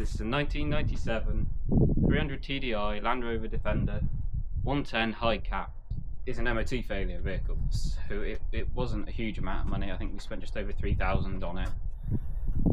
This is a 1997 300 TDI Land Rover Defender 110 high cap. It's an MOT failure vehicle, so it wasn't a huge amount of money. I think we spent just over 3,000 on it,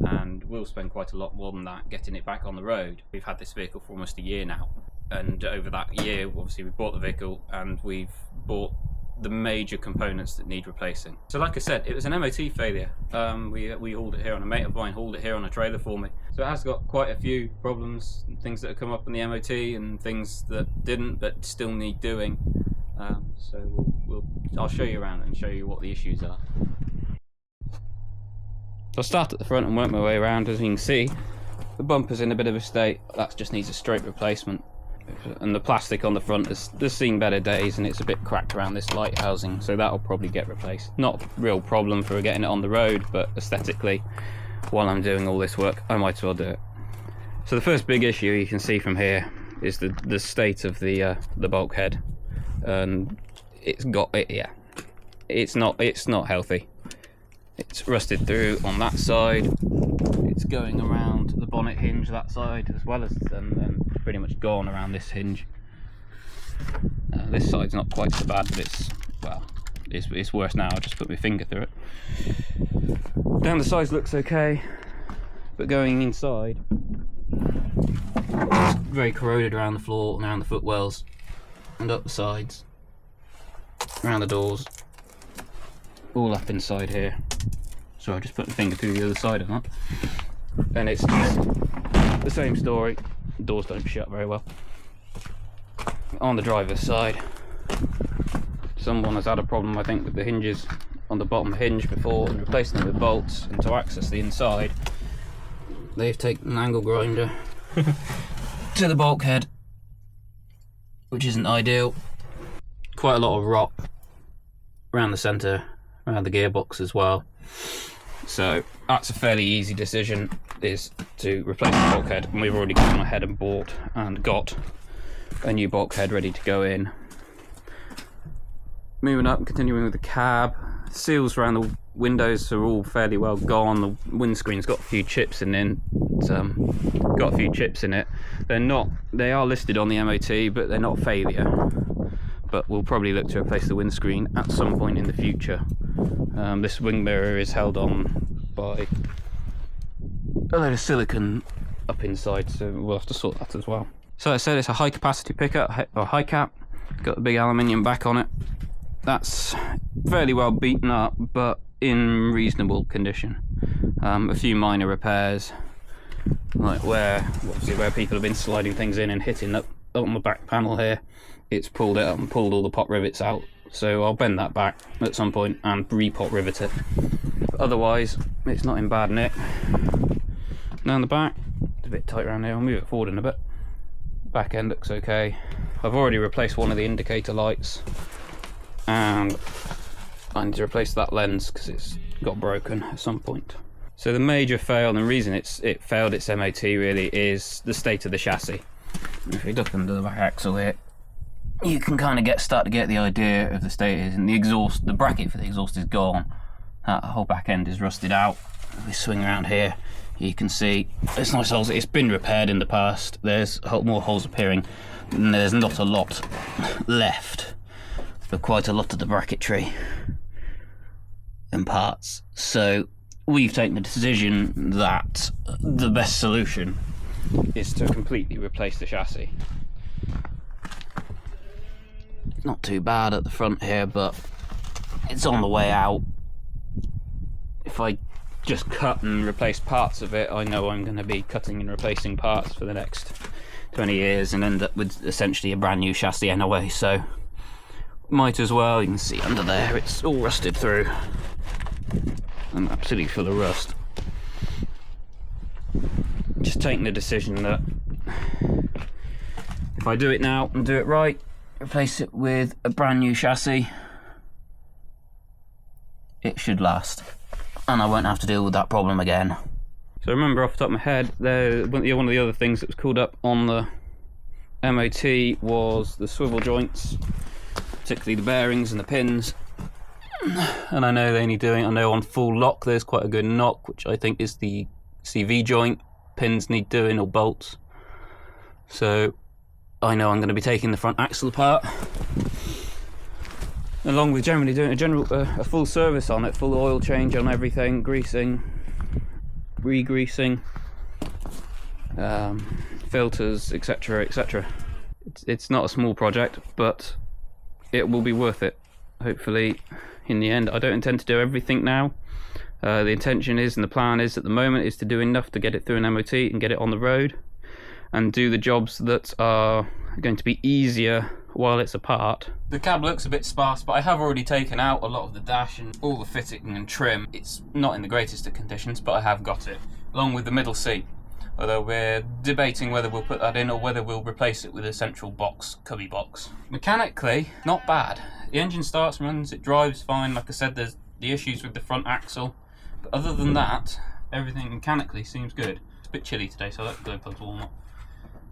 and we'll spend quite a lot more than that getting it back on the road. We've had this vehicle for almost a year now, and over that year obviously we bought the vehicle and we've bought the major components that need replacing. So like I said, it was an MOT failure. We hauled it here, on a mate of mine hauled it here on a trailer for me. So it has got quite a few problems, things that have come up in the MOT and things that didn't but still need doing. So I'll show you around and show you what the issues are. So I'll start at the front and work my way around. As you can see, the bumper's in a bit of a state. That just needs a straight replacement. And the plastic on the front has seen better days, and it's a bit cracked around this light housing, so that'll probably get replaced. Not a real problem for getting it on the road, but aesthetically, while I'm doing all this work, I might as well do it. So the first big issue you can see from here is the state of the bulkhead, and it's not healthy. It's rusted through on that side. It's going around the bonnet hinge that side, as well as then pretty much gone around this hinge. This side's not quite so bad, but it's worse now. I just put my finger through it. Down the sides looks okay, but going inside, it's very corroded around the floor and around the footwells, and up the sides, around the doors, all up inside here. So I just put my finger through the other side of that, and it's the same story. The doors don't shut very well. On the driver's side, someone has had a problem, I think, with the hinges on the bottom hinge before, and replacing them with bolts. And to access the inside, they've taken an angle grinder to the bulkhead, which isn't ideal. Quite a lot of rot around the centre, around the gearbox as well. So that's a fairly easy decision, is to replace the bulkhead, and we've already gone ahead and bought and got a new bulkhead ready to go in. Moving up and continuing with the cab, seals around the windows are all fairly well gone. The windscreen's got a few chips in it. They are listed on the MOT, but they're not failure. But we'll probably look to replace the windscreen at some point in the future. This wing mirror is held on by a load of silicone up inside, so we'll have to sort that as well. So I said it's a high capacity pickup, or high cap. Got the big aluminium back on it. That's fairly well beaten up, but in reasonable condition. A few minor repairs, like where people have been sliding things in and hitting up on the back panel here. It's pulled it up and pulled all the pot rivets out, so I'll bend that back at some point and re-pot rivet it. But otherwise, it's not in bad nick. Down the back, it's a bit tight around here. I'll move it forward in a bit. Back end looks okay. I've already replaced one of the indicator lights, and I need to replace that lens because it's got broken at some point. So the major fail, and the reason it failed its MOT really, is the state of the chassis. If we look under the back axle here, you can kind of start to get the idea of the state it is. And the bracket for the exhaust is gone. That whole back end is rusted out. If we swing around here, you can see there's nice holes. It's been repaired in the past. There's more holes appearing, and there's not a lot left, but quite a lot of the bracketry and parts. So we've taken the decision that the best solution is to completely replace the chassis. Not too bad at the front here, but it's on the way out. If I just cut and replace parts of it, I know I'm going to be cutting and replacing parts for the next 20 years and end up with essentially a brand new chassis anyway, so might as well. You can see under there it's all rusted through and absolutely full of rust. Just taking the decision that if I do it now and do it right, replace it with a brand new chassis, it should last, and I won't have to deal with that problem again. So remember off the top of my head, one of the other things that was called up on the MOT was the swivel joints, particularly the bearings and the pins. And I know they need doing. I know on full lock there's quite a good knock, which I think is the CV joint. pins need doing, or bolts. So I know I'm going to be taking the front axle apart, along with generally doing a full service on it, full oil change on everything, greasing, re-greasing, filters, etc, etc. It's not a small project, but it will be worth it, hopefully, in the end. I don't intend to do everything now. The intention is, and the plan is at the moment, is to do enough to get it through an MOT and get it on the road, and do the jobs that are going to be easier while it's apart. The cab looks a bit sparse, but I have already taken out a lot of the dash and all the fitting and trim. It's not in the greatest of conditions, but I have got it, along with the middle seat. Although we're debating whether we'll put that in or whether we'll replace it with a central box, cubby box. Mechanically, not bad. The engine starts, runs, it drives fine. Like I said, there's the issues with the front axle. But other than that, everything mechanically seems good. It's a bit chilly today, so I'll let the glow plugs warm up.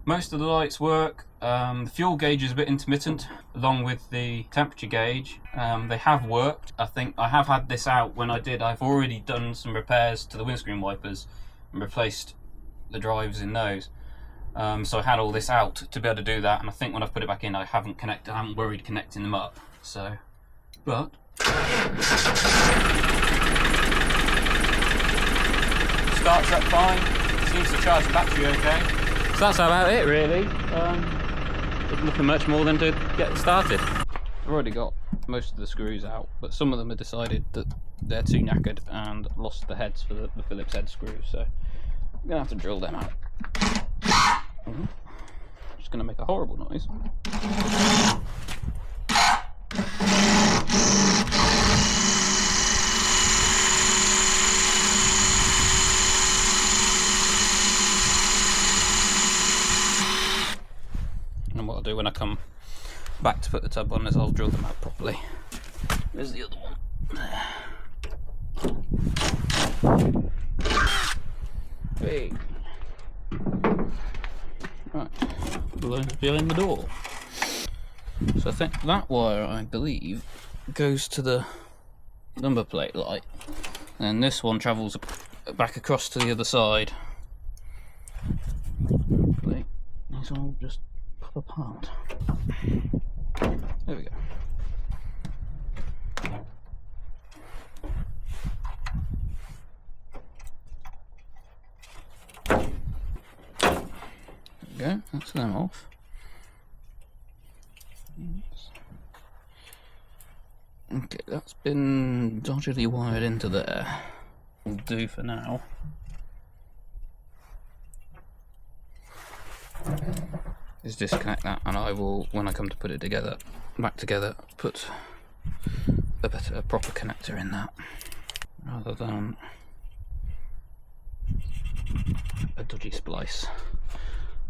Most of the lights work. The fuel gauge is a bit intermittent, along with the temperature gauge. They have worked. I think I have had this out when I did. I've already done some repairs to the windscreen wipers and replaced the drives in those. So I had all this out to be able to do that, and I think when I've put it back in I haven't worried connecting them up. So, but starts up fine, seems to charge the battery okay. So that's about it really. There's nothing much more than to get started. I've already got most of the screws out, but some of them have decided that they're too knackered and lost the heads for the Phillips head screws, so I'm gonna have to drill them out. Just gonna make a horrible noise. And what I'll do when I come back to put the tub on is I'll drill them out properly. There's the other one. Hey. Right, behind the door. So I think that wire, I believe, goes to the number plate light, and this one travels back across to the other side. Hopefully these all just pop apart. There we go. Go, that's them off. Okay, that's been dodgily wired into there. Will do for now. Is disconnect that, and I will, when I come to put it together, back together, put a proper connector in that, rather than a dodgy splice.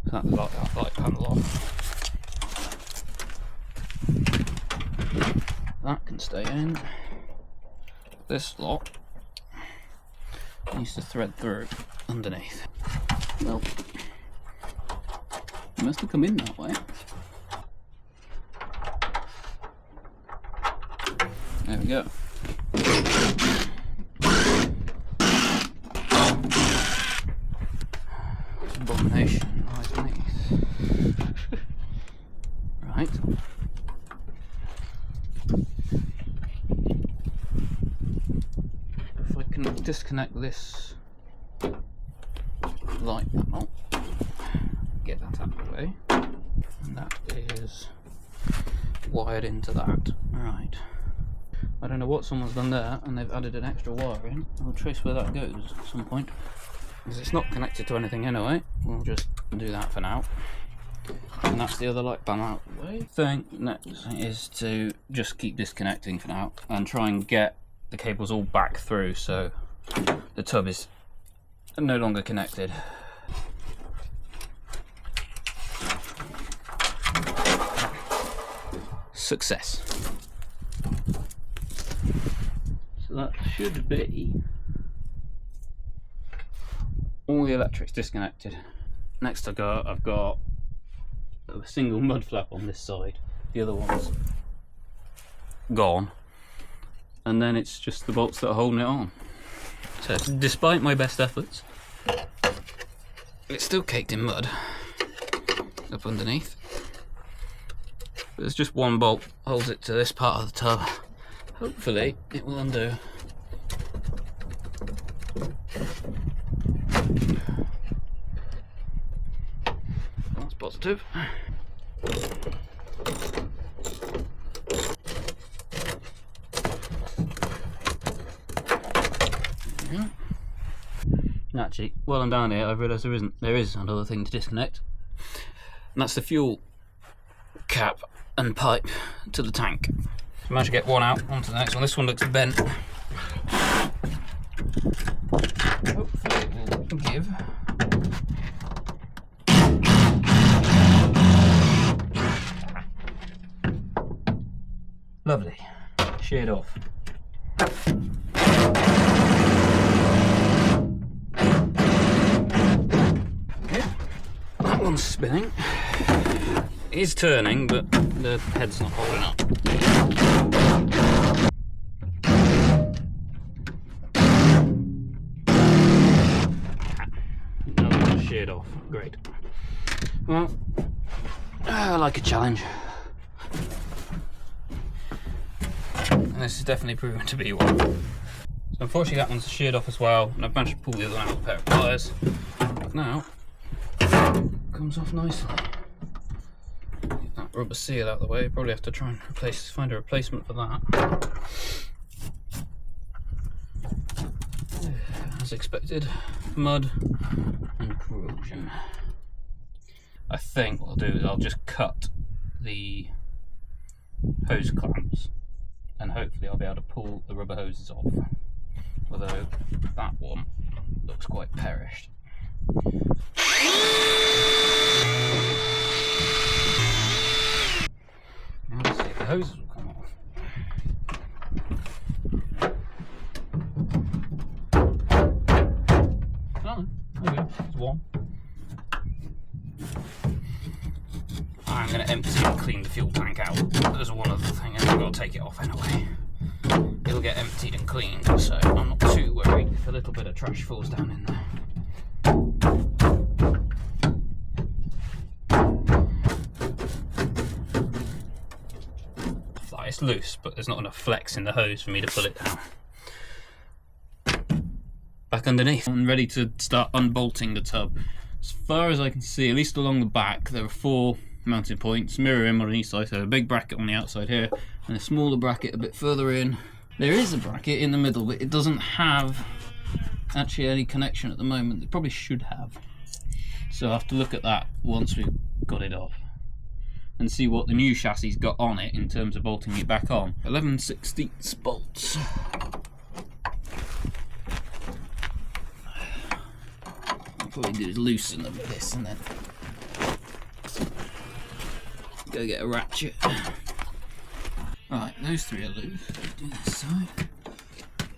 So that's that light panel off. That can stay in. This lot needs to thread through underneath. Well, it must have come in that way. There we go. Abomination lies beneath. Right. If I can disconnect this light panel, get that out of the way, and that is wired into that. Right. I don't know what someone's done there, and they've added an extra wire in. I'll trace where that goes at some point, because it's not connected to anything anyway. We'll just do that for now. And that's the other light panel out of the way. Thing next is to just keep disconnecting for now and try and get the cables all back through so the tub is no longer connected. Success. So that should be all the electrics disconnected. Next I've got a single mud flap on this side. The other one's gone. And then it's just the bolts that are holding it on. So despite my best efforts, It's still caked in mud up underneath. There's just one bolt holds it to this part of the tub. Hopefully it will undo. That's positive. Yeah. Actually, while I'm down here, I've realised there is another thing to disconnect, and that's the fuel cap and pipe to the tank. So I managed to get one out onto the next one. This one looks bent. Hopefully it will give. Lovely. Sheared off. That one's spinning. It is turning, but the head's not holding up. Another one sheared off. Great. Well, I like a challenge. And this is definitely proven to be one. So unfortunately that one's sheared off as well, and I've managed to pull the other one out with a pair of pliers. Now, comes off nicely. Get that rubber seal out of the way. Probably have to try and find a replacement for that. As expected, mud and corrosion. I think what I'll do is I'll just cut the hose clamps, and hopefully I'll be able to pull the rubber hoses off. Although that one looks quite perished. Now let's see if the hoses will come off. Oh, there we go. There's one. I'm going to empty and clean the fuel tank out. There's one other thing, and I've got to take it off anyway. It'll get emptied and cleaned, so I'm not too worried if a little bit of trash falls down in there. It's loose, but there's not enough flex in the hose for me to pull it down. Back underneath. I'm ready to start unbolting the tub. As far as I can see, at least along the back, there are 4 mounting points, mirror in on each side, so a big bracket on the outside here, and a smaller bracket a bit further in. There is a bracket in the middle, but it doesn't have actually any connection at the moment. It probably should have. So I'll have to look at that once we've got it off and see what the new chassis got on it in terms of bolting it back on. 11/16 bolts. I'll probably do is loosen them with this and then go get a ratchet. Right, those 3 are loose. Let's do this side.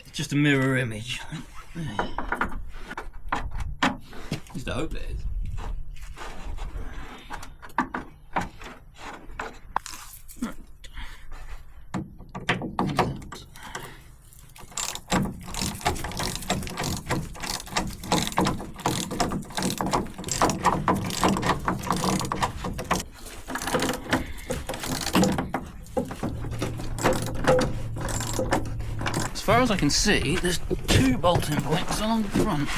It's just a mirror image. At least I hope it is. As far as I can see, there's 2 bolting points along the front.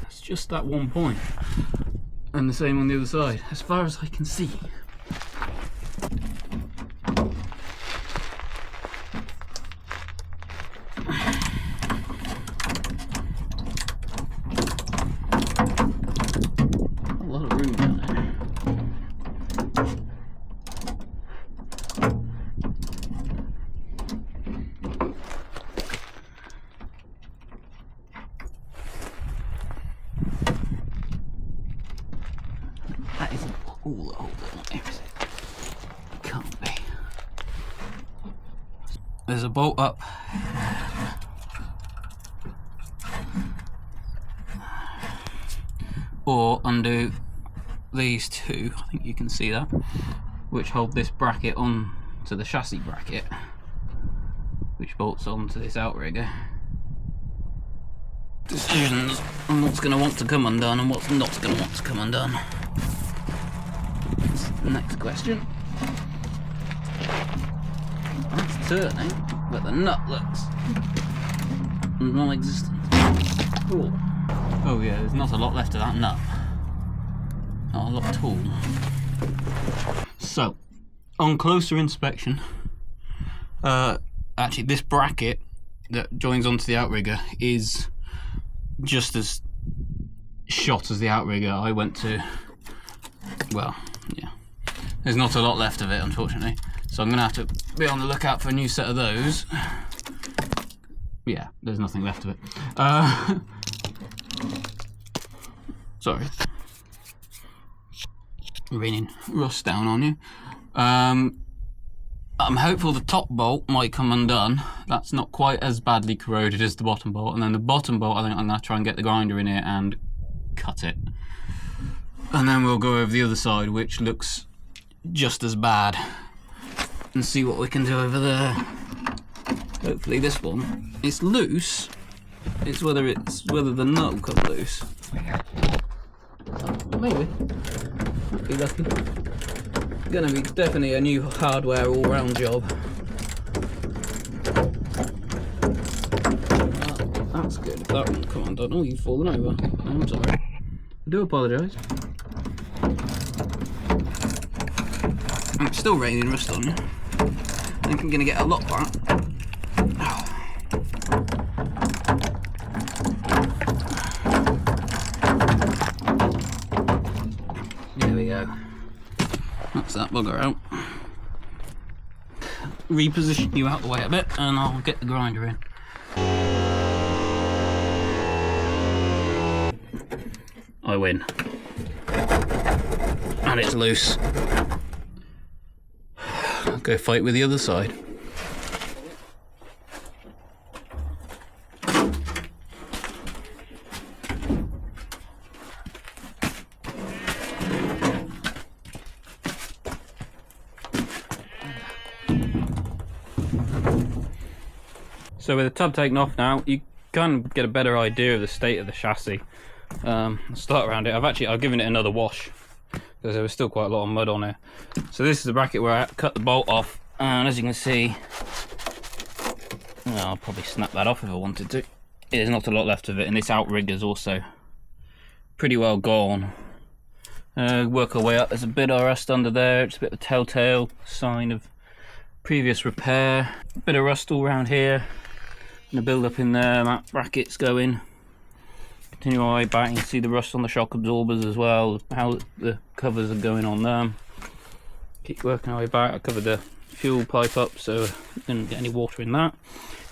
It's just that one point, and the same on the other side, as far as I can see. A lot of room down there. That isn't all the holes on there, is it? It can't be. There's a bolt up. Or undo these 2, I think you can see that, which hold this bracket on to the chassis bracket, which bolts onto this outrigger. decisions on what's going to want to come undone and what's not going to want to come undone. Next question. That's turning, but the nut looks non-existent. Cool. Oh yeah, there's not a lot left of that nut. Not a lot at all. So, on closer inspection, actually this bracket that joins onto the outrigger is just as shot as the outrigger. I went to, well, yeah, there's not a lot left of it, unfortunately, so I'm gonna have to be on the lookout for a new set of those. Yeah, there's nothing left of it. Sorry, raining rust down on you. I'm hopeful the top bolt might come undone. That's not quite as badly corroded as the bottom bolt. And then the bottom bolt, I think I'm going to try and get the grinder in here and cut it. And then we'll go over the other side, which looks just as bad, and see what we can do over there. Hopefully this one, it's loose. It's whether the nut will come loose. Maybe. Might be lucky. Gonna be definitely a new hardware all-round job. That's good. If that one come undone. Oh, you've fallen over. I'm sorry. I do apologise. It's still raining rust on you. I think I'm gonna get a lot back. There we go. That's that bugger out. Reposition you out the way a bit and I'll get the grinder in. I win. And it's loose. I'll go fight with the other side. So with the tub taken off now, you can get a better idea of the state of the chassis. I'll start around it. I've given it another wash because there was still quite a lot of mud on it. So this is the bracket where I cut the bolt off, and as you can see, well, I'll probably snap that off if I wanted to. There's not a lot left of it, and this outrigger's also pretty well gone. Work our way up. There's a bit of rust under there. It's a bit of a telltale sign of previous repair. A bit of rust all around here. And a build up in there. That bracket's going. Continue our way back. You can see the rust on the shock absorbers as well. How the covers are going on them. Keep working our way back. I covered the fuel pipe up so we didn't get any water in that.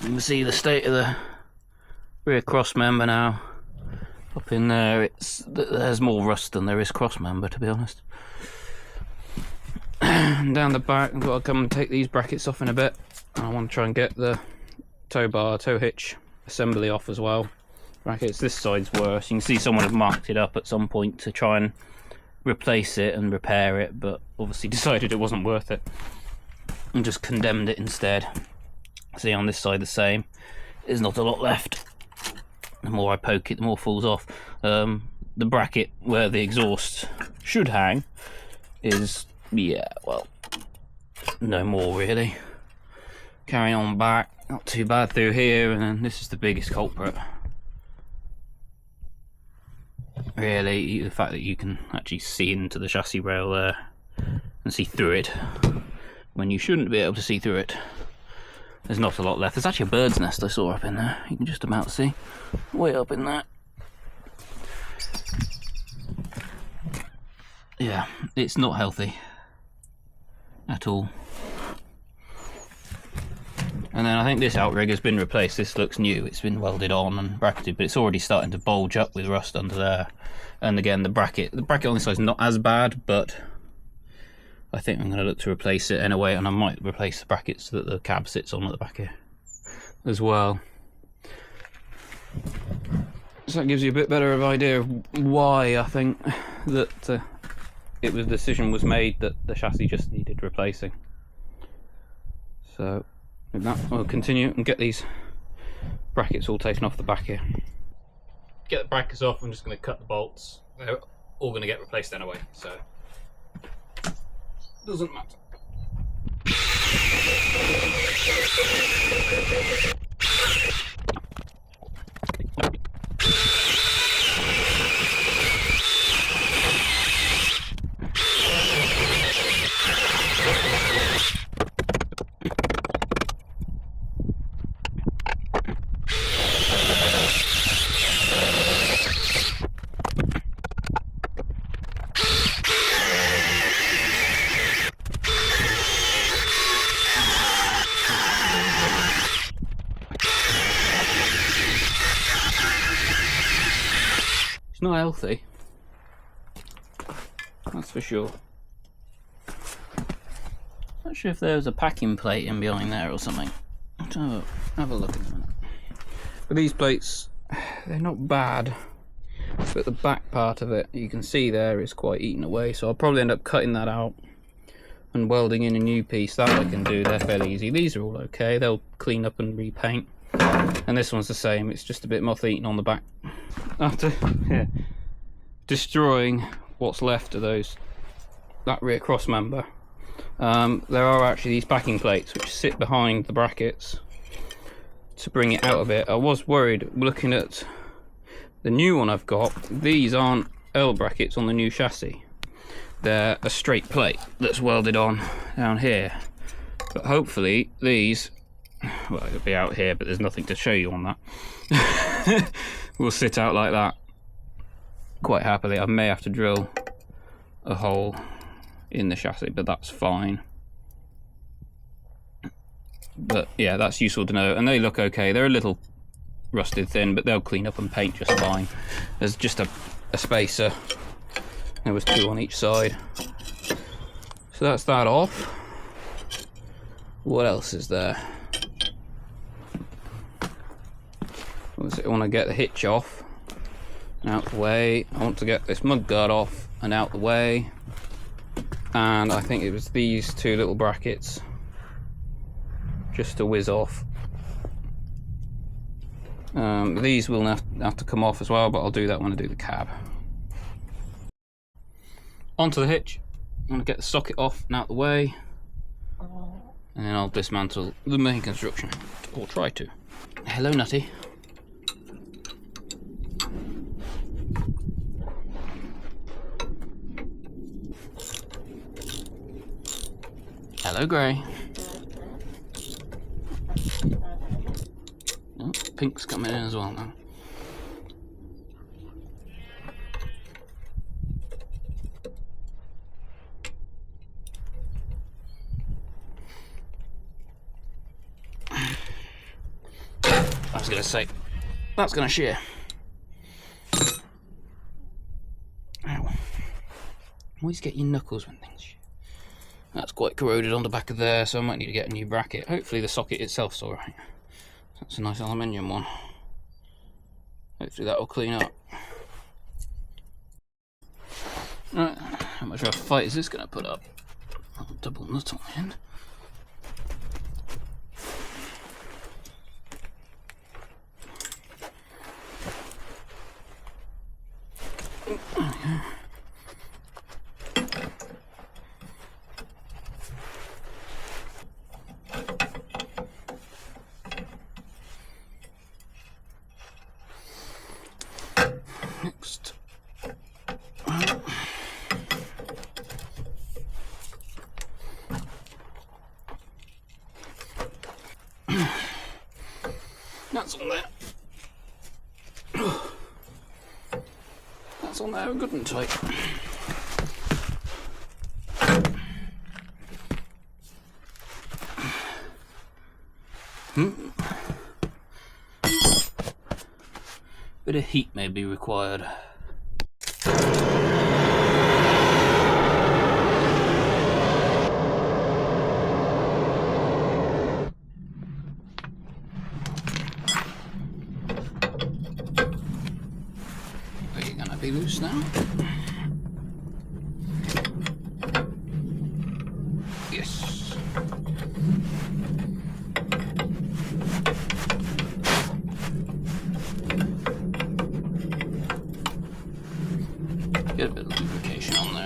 You can see the state of the rear cross member now. Up in there, there's more rust than there is cross member, to be honest. And down the back, I've got to come and take these brackets off in a bit. I want to try and get the tow hitch assembly off as well. Brackets, this side's worse. You can see someone had marked it up at some point to try and replace it and repair it, but obviously decided it wasn't worth it and just condemned it instead. See, on this side the same. There's not a lot left. The more I poke it, the more falls off. The bracket where the exhaust should hang is, yeah, well, no more really. Carrying on back, not too bad through here, and then this is the biggest culprit. Really, the fact that you can actually see into the chassis rail there and see through it when you shouldn't be able to see through it. There's not a lot left. There's actually a bird's nest I saw up in there. You can just about see. Way up in there. Yeah, it's not healthy at all. And then I think this outrigger's been replaced. This looks new. It's been welded on and bracketed, but it's already starting to bulge up with rust under there. And again, the bracket on this side is not as bad, but I think I'm going to look to replace it anyway, and I might replace the brackets that the cab sits on at the back here as well. So that gives you a bit better of an idea of why I think that the decision was made that the chassis just needed replacing. So with that, I'll continue and get these brackets all taken off the back here. get the brackets off, I'm just going to cut the bolts. They're all going to get replaced anyway, so doesn't matter. Not healthy, that's for sure. Not sure if there was a packing plate in behind there or something. I'll have a look in a minute. But these plates, they're not bad, but the back part of it, you can see there, is quite eaten away, so I'll probably end up cutting that out and welding in a new piece. That I can do, they're fairly easy. These are all okay, they'll clean up and repaint. And this one's the same, it's just a bit moth eaten on the back. After destroying what's left of that rear cross member, there are actually these backing plates which sit behind the brackets to bring it out of it. I was worried looking at the new one I've got, these aren't L brackets on the new chassis, they're a straight plate that's welded on down here, but hopefully these, well, it'll be out here but there's nothing to show you on that, will sit out like that quite happily. I may have to drill a hole in the chassis, but that's fine. But yeah, that's useful to know, and they look okay. They're a little rusted thin, but they'll clean up and paint just fine. There's just a spacer, there was two on each side, so that's that off. What else is there? I want to get the hitch off and out the way. I want to get this mud guard off and out the way, and I think it was these two little brackets just to whiz off. These will have to come off as well, but I'll do that when I do the cab. Onto the hitch. I'm going to get the socket off and out the way, and then I'll dismantle the main construction, or try to. Hello, Nutty. Hello, Grey. Oh, Pink's coming in as well now. I was going to say, that's going to shear. Ow. Always get your knuckles when things shear. That's quite corroded on the back of there, so I might need to get a new bracket. Hopefully the socket itself's alright. That's a nice aluminium one. Hopefully that'll clean up. Right, how much of a fight is this going to put up? I'll double nut on the end. Next. That's on there. That's on there good and tight. Bit of heat may be required. Are you gonna be loose now? Yes. Get a bit of lubrication on there.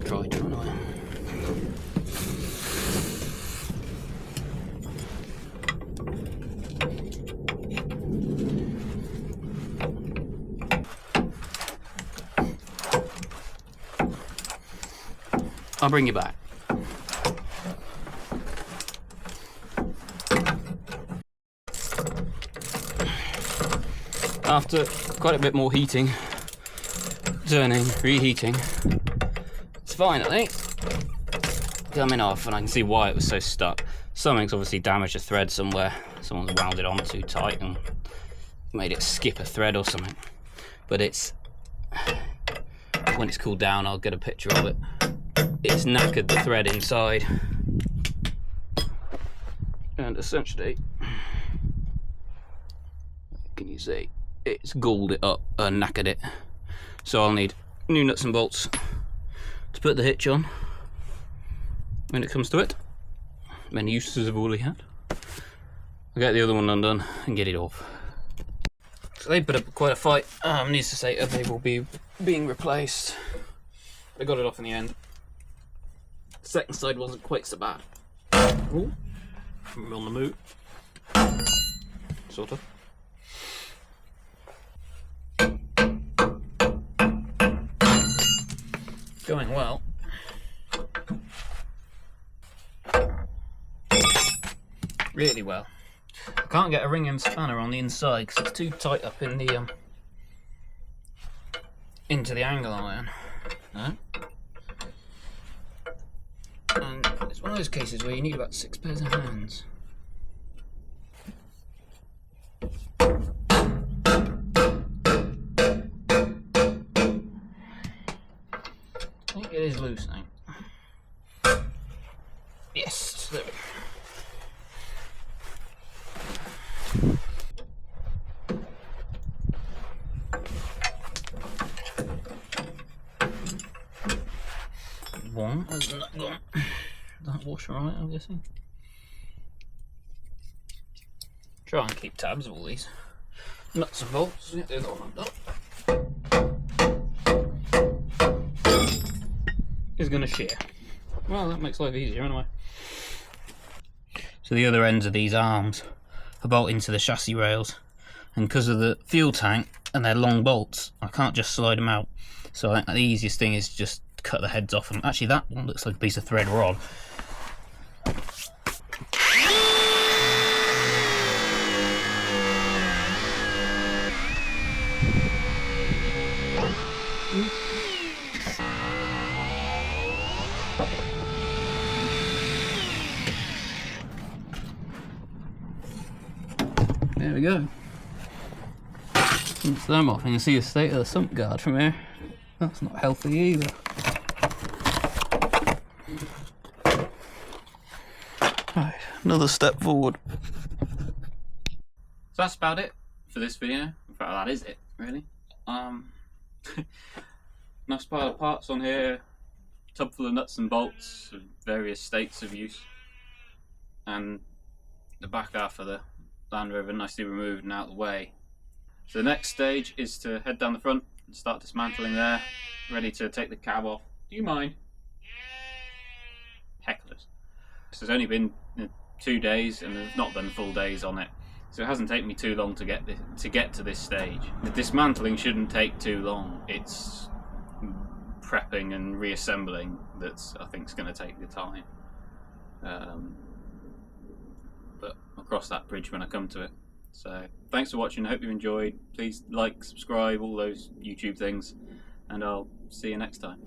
Try to anyway. I'll bring you back. After quite a bit more heating, turning, reheating, it's finally coming off, and I can see why it was so stuck. Something's obviously damaged a thread somewhere. Someone's wound it on too tight and made it skip a thread or something. But it's, when it's cooled down, I'll get a picture of it. It's knackered the thread inside, and essentially, can you see, it's galled it up and knackered it. So I'll need new nuts and bolts to put the hitch on when it comes to it. Many uses have already had. I'll get the other one undone and get it off. So they put up quite a fight. Needs to say they will be being replaced. I got it off in the end. The second side wasn't quite so bad. Ooh, we're on the move. Sort of. Going well. Really well. I can't get a ring and spanner on the inside because it's too tight up in the into the angle iron. No? And it's one of those cases where you need about 6 pairs of hands. I think it is loose now. Yes, there we go. One, hasn't that gone? That washer on it, I'm guessing. Try and keep tabs of all these nuts and bolts. Get the other one undone. Is going to shear. Well, that makes life easier anyway. So the other ends of these arms are bolted into the chassis rails, and because of the fuel tank and they're long bolts, I can't just slide them out. So I think the easiest thing is just cut the heads off them. Actually, that one looks like a piece of thread rod. There we go. Rinse them off, and you can see the state of the sump guard from here. That's not healthy either. Right, another step forward. So that's about it for this video. In fact, that is it, really. Nice pile of parts on here, tub full of nuts and bolts of various states of use, and the back half of the Land Rover nicely removed and out of the way. So the next stage is to head down the front and start dismantling there, ready to take the cab off. Do you mind? Hecklers. This has only been 2 days and there's not been full days on it, so it hasn't taken me too long to get to this stage. The dismantling shouldn't take too long. It's prepping and reassembling that's, I think, is going to take the time. But I'll cross that bridge when I come to it. So thanks for watching. I hope you enjoyed. Please like, subscribe, all those YouTube things, and I'll see you next time.